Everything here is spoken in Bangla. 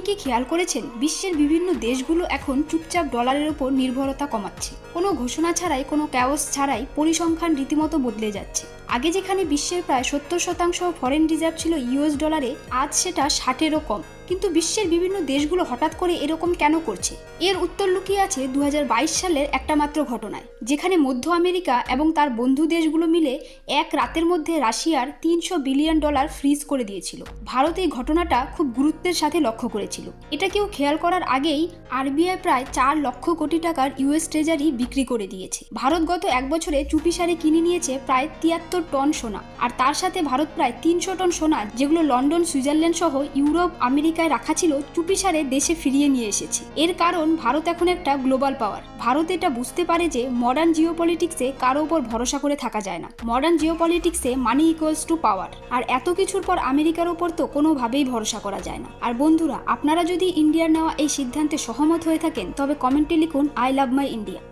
কি খেয়াল করেছেন বিশ্বের বিভিন্ন দেশগুলো এখন চুপচাপ ডলারের উপর নির্ভরতা কমাচ্ছে? কোনো ঘোষণা ছাড়াই, কোনো ক্যাওস ছাড়াই পরিসংখ্যান রীতিমতো বদলে যাচ্ছে। আগে যেখানে বিশ্বের প্রায় 70% ফরেন রিজার্ভ ছিল ইউএস ডলারে, আজ সেটা 60-এরও কম। কিন্তু বিশ্বের বিভিন্ন দেশগুলো হঠাৎ করে এরকম কেন করছে? এর উত্তর লুকিয়ে আছে 2022 সালের একটা মাত্র ঘটনায়, যেখানে মধ্য আমেরিকা এবং তার বন্ধু দেশগুলো মিলে এক রাতের মধ্যে রাশিয়ার $300 বিলিয়ন ফ্রিজ করে দিয়েছিল। ভারত এই ঘটনাটা খুব গুরুত্বের সাথে লক্ষ্য করেছিল। এটা কেউ খেয়াল করার আগেই আরবিআই প্রায় 4 লক্ষ কোটি টাকার ইউএস ট্রেজারি বিক্রি করে দিয়েছে। ভারত গত এক বছরে চুপিসারে কিনে নিয়েছে প্রায় 73 টন সোনা, আর তার সাথে ভারত প্রায় 300 টন সোনা, যেগুলো লন্ডন, সুইজারল্যান্ড সহ ইউরোপ, আমেরিকায় রাখা ছিল, চুপিসারে দেশে ফিরিয়ে নিয়ে এসেছে। এর কারণ ভারত এখন একটা গ্লোবাল পাওয়ার। ভারত এটা বুঝতে পারে যে মডার্ন জিওপলিটিক্সে কারো উপর ভরসা করে থাকা যায় না। মডার্ন জিওপলিটিক্সে মানি ইকুয়ালস টু পাওয়ার। আর এত কিছুর পর আমেরিকার উপর তো কোনোভাবেই ভরসা করা যায় না। আর বন্ধুরা, আপনারা যদি ইন্ডিয়ার নেওয়া এই সিদ্ধান্তে সহমত হয়ে থাকেন, তবে কমেন্টে লিখুন আই লাভ মাই ইন্ডিয়া।